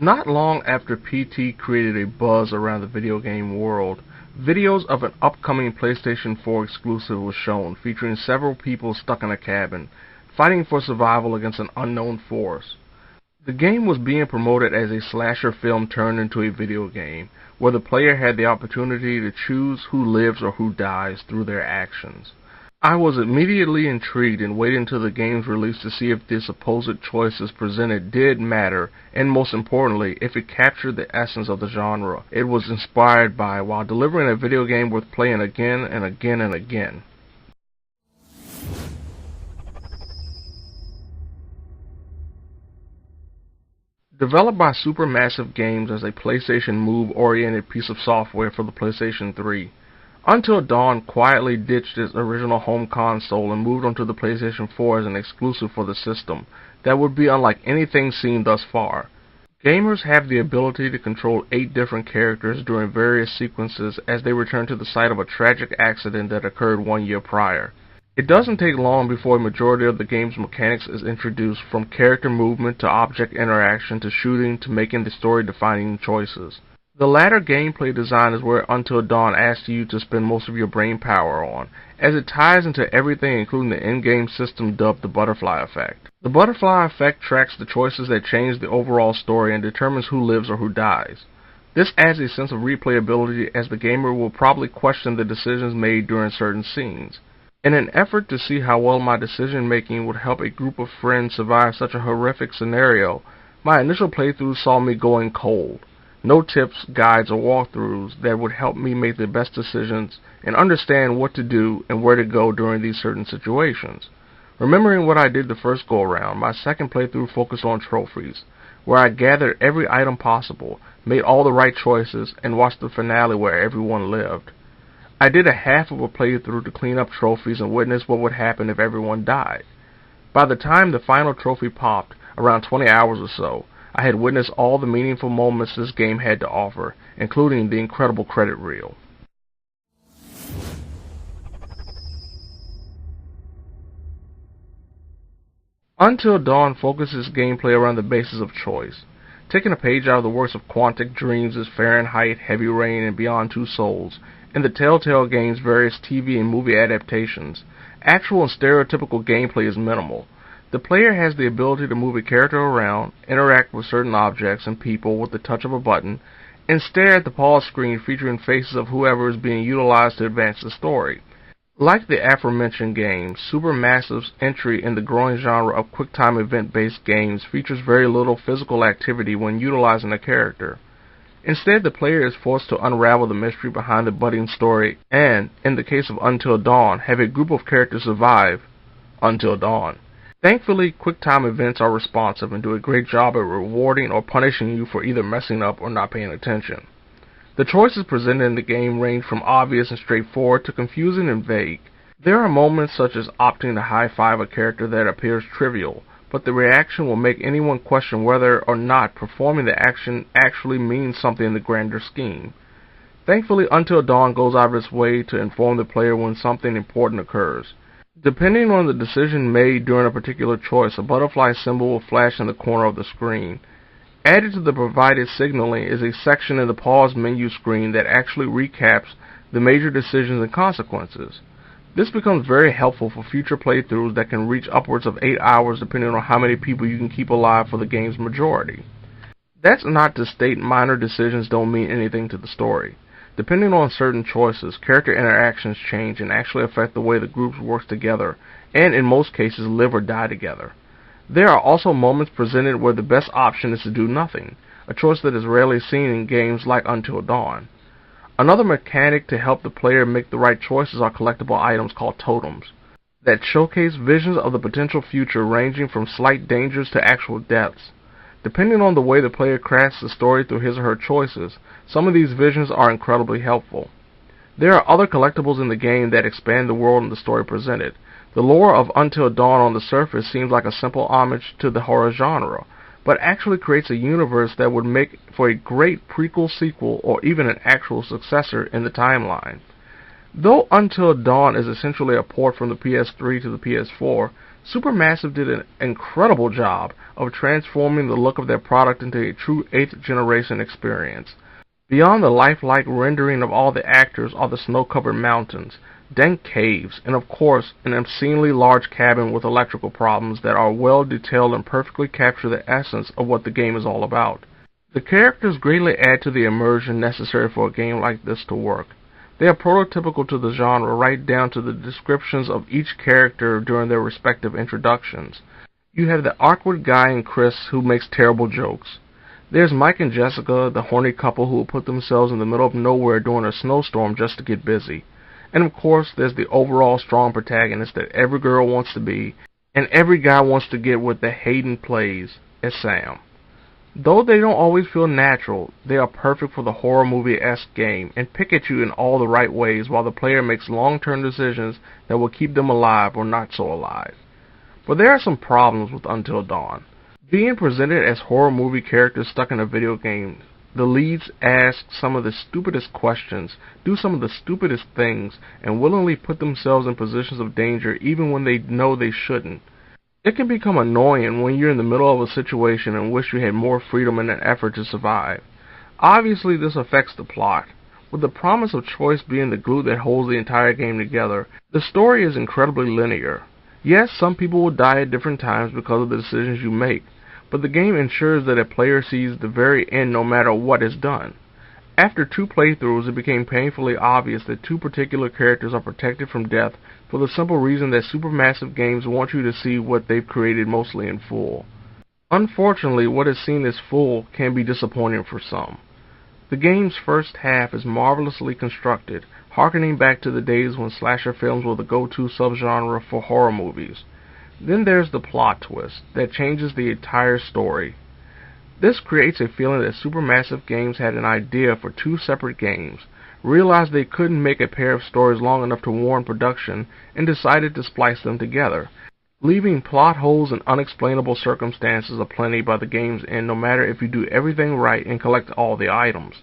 Not long after PT created a buzz around the video game world, videos of an upcoming PlayStation 4 exclusive was shown, featuring several people stuck in a cabin, fighting for survival against an unknown force. The game was being promoted as a slasher film turned into a video game, where the player had the opportunity to choose who lives or who dies through their actions. I was immediately intrigued and waited until the game's release to see if the supposed choices presented did matter, and most importantly, if it captured the essence of the genre it was inspired by while delivering a video game worth playing again and again and again. Developed by Supermassive Games as a PlayStation Move-oriented piece of software for the PlayStation 3, Until Dawn quietly ditched its original home console and moved onto the PlayStation 4 as an exclusive for the system that would be unlike anything seen thus far. Gamers have the ability to control 8 different characters during various sequences as they return to the site of a tragic accident that occurred 1 year prior. It doesn't take long before a majority of the game's mechanics is introduced, from character movement to object interaction to shooting to making the story-defining choices. The latter gameplay design is where Until Dawn asks you to spend most of your brain power on, as it ties into everything including the in-game system dubbed the Butterfly Effect. The Butterfly Effect tracks the choices that change the overall story and determines who lives or who dies. This adds a sense of replayability, as the gamer will probably question the decisions made during certain scenes. In an effort to see how well my decision-making would help a group of friends survive such a horrific scenario, my initial playthrough saw me going cold. No tips, guides, or walkthroughs that would help me make the best decisions and understand what to do and where to go during these certain situations. Remembering what I did the first go-around, my second playthrough focused on trophies, where I gathered every item possible, made all the right choices, and watched the finale where everyone lived. I did a half of a playthrough to clean up trophies and witness what would happen if everyone died. By the time the final trophy popped, around 20 hours or so, I had witnessed all the meaningful moments this game had to offer, including the incredible credit reel. Until Dawn focuses gameplay around the basis of choice. Taking a page out of the works of Quantic Dreams' Fahrenheit, Heavy Rain, and Beyond Two Souls, and the Telltale Games' various TV and movie adaptations, actual and stereotypical gameplay is minimal. The player has the ability to move a character around, interact with certain objects and people with the touch of a button, and stare at the pause screen featuring faces of whoever is being utilized to advance the story. Like the aforementioned games, Supermassive's entry in the growing genre of QuickTime event-based games features very little physical activity when utilizing a character. Instead, the player is forced to unravel the mystery behind the budding story and, in the case of Until Dawn, have a group of characters survive until dawn. Thankfully, QuickTime events are responsive and do a great job at rewarding or punishing you for either messing up or not paying attention. The choices presented in the game range from obvious and straightforward to confusing and vague. There are moments such as opting to high-five a character that appears trivial, but the reaction will make anyone question whether or not performing the action actually means something in the grander scheme. Thankfully, Until Dawn goes out of its way to inform the player when something important occurs. Depending on the decision made during a particular choice, a butterfly symbol will flash in the corner of the screen. Added to the provided signaling is a section in the pause menu screen that actually recaps the major decisions and consequences. This becomes very helpful for future playthroughs that can reach upwards of 8 hours depending on how many people you can keep alive for the game's majority. That's not to state minor decisions don't mean anything to the story. Depending on certain choices, character interactions change and actually affect the way the group works together, and in most cases live or die together. There are also moments presented where the best option is to do nothing, a choice that is rarely seen in games like Until Dawn. Another mechanic to help the player make the right choices are collectible items called totems, that showcase visions of the potential future ranging from slight dangers to actual deaths. Depending on the way the player crafts the story through his or her choices, some of these visions are incredibly helpful. There are other collectibles in the game that expand the world and the story presented. The lore of Until Dawn on the surface seems like a simple homage to the horror genre, but actually creates a universe that would make for a great prequel, sequel, or even an actual successor in the timeline. Though Until Dawn is essentially a port from the PS3 to the PS4, Supermassive did an incredible job of transforming the look of their product into a true 8th generation experience. Beyond the lifelike rendering of all the actors are the snow-covered mountains, dank caves, and of course, an obscenely large cabin with electrical problems that are well detailed and perfectly capture the essence of what the game is all about. The characters greatly add to the immersion necessary for a game like this to work. They are prototypical to the genre right down to the descriptions of each character during their respective introductions. You have the awkward guy in Chris who makes terrible jokes. There's Mike and Jessica, the horny couple who will put themselves in the middle of nowhere during a snowstorm just to get busy. And of course, there's the overall strong protagonist that every girl wants to be, and every guy wants to get what the Hayden plays as Sam. Though they don't always feel natural, they are perfect for the horror movie-esque game and pick at you in all the right ways while the player makes long-term decisions that will keep them alive or not so alive. But there are some problems with Until Dawn. Being presented as horror movie characters stuck in a video game, the leads ask some of the stupidest questions, do some of the stupidest things, and willingly put themselves in positions of danger even when they know they shouldn't. It can become annoying when you're in the middle of a situation and wish you had more freedom in an effort to survive. Obviously, this affects the plot. With the promise of choice being the glue that holds the entire game together, the story is incredibly linear. Yes, some people will die at different times because of the decisions you make, but the game ensures that a player sees the very end no matter what is done. After 2 playthroughs, it became painfully obvious that 2 particular characters are protected from death for the simple reason that Supermassive Games want you to see what they've created mostly in full. Unfortunately, what is seen as full can be disappointing for some. The game's first half is marvelously constructed, harkening back to the days when slasher films were the go-to subgenre for horror movies. Then there's the plot twist that changes the entire story. This creates a feeling that Supermassive Games had an idea for 2 separate games, realized they couldn't make a pair of stories long enough to warrant production, and decided to splice them together, leaving plot holes and unexplainable circumstances aplenty by the game's end no matter if you do everything right and collect all the items.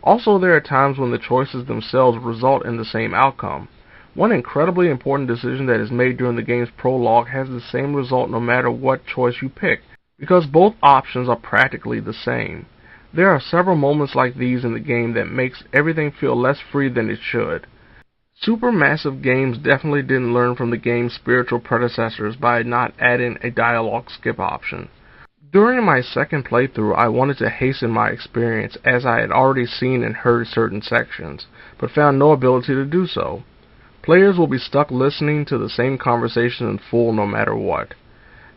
Also, there are times when the choices themselves result in the same outcome. One incredibly important decision that is made during the game's prologue has the same result no matter what choice you pick, because both options are practically the same. There are several moments like these in the game that makes everything feel less free than it should. Supermassive Games definitely didn't learn from the game's spiritual predecessors by not adding a dialogue skip option. During my second playthrough, I wanted to hasten my experience as I had already seen and heard certain sections, but found no ability to do so. Players will be stuck listening to the same conversation in full no matter what.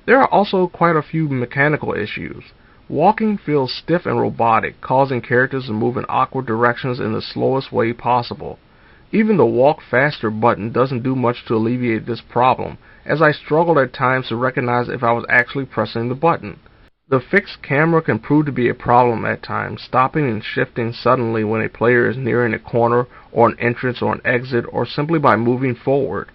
There are also quite a few mechanical issues. Walking feels stiff and robotic, causing characters to move in awkward directions in the slowest way possible. Even the Walk Faster button doesn't do much to alleviate this problem, as I struggled at times to recognize if I was actually pressing the button. The fixed camera can prove to be a problem at times, stopping and shifting suddenly when a player is nearing a corner or an entrance or an exit, or simply by moving forward.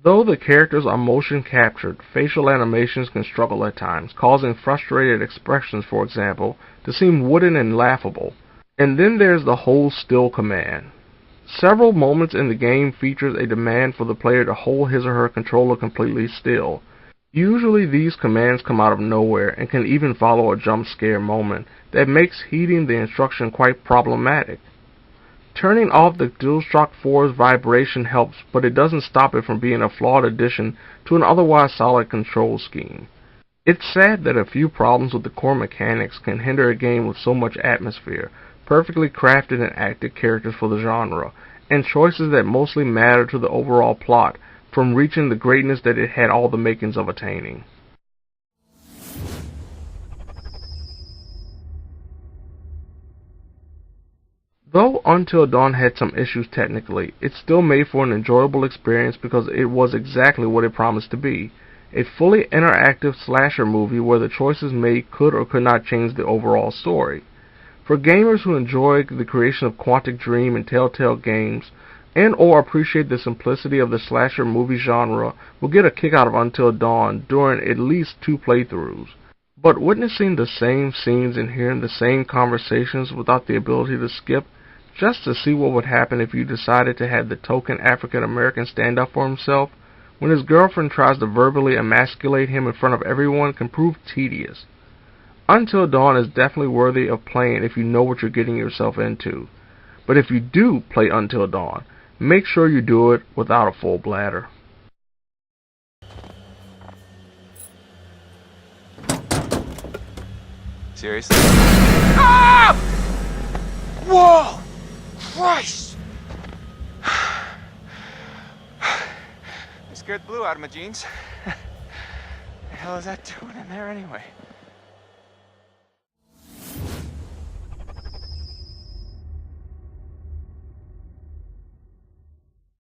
Though the characters are motion captured, facial animations can struggle at times, causing frustrated expressions, for example, to seem wooden and laughable. And then there's the hold still command. Several moments in the game features a demand for the player to hold his or her controller completely still. Usually these commands come out of nowhere and can even follow a jump scare moment that makes heeding the instruction quite problematic. Turning off the DualShock 4's vibration helps, but it doesn't stop it from being a flawed addition to an otherwise solid control scheme. It's sad that a few problems with the core mechanics can hinder a game with so much atmosphere, perfectly crafted and acted characters for the genre, and choices that mostly matter to the overall plot, from reaching the greatness that it had all the makings of attaining. Though Until Dawn had some issues technically, it still made for an enjoyable experience because it was exactly what it promised to be, a fully interactive slasher movie where the choices made could or could not change the overall story. For gamers who enjoy the creation of Quantic Dream and Telltale games, and or appreciate the simplicity of the slasher movie genre, will get a kick out of Until Dawn during at least 2 playthroughs. But witnessing the same scenes and hearing the same conversations without the ability to skip just to see what would happen if you decided to have the token African American stand up for himself when his girlfriend tries to verbally emasculate him in front of everyone can prove tedious. Until Dawn is definitely worthy of playing if you know what you're getting yourself into. But if you do play Until Dawn, make sure you do it without a full bladder. Seriously? Ah! Whoa! Christ! I scared the blue out of my jeans. The hell is that doing in there anyway?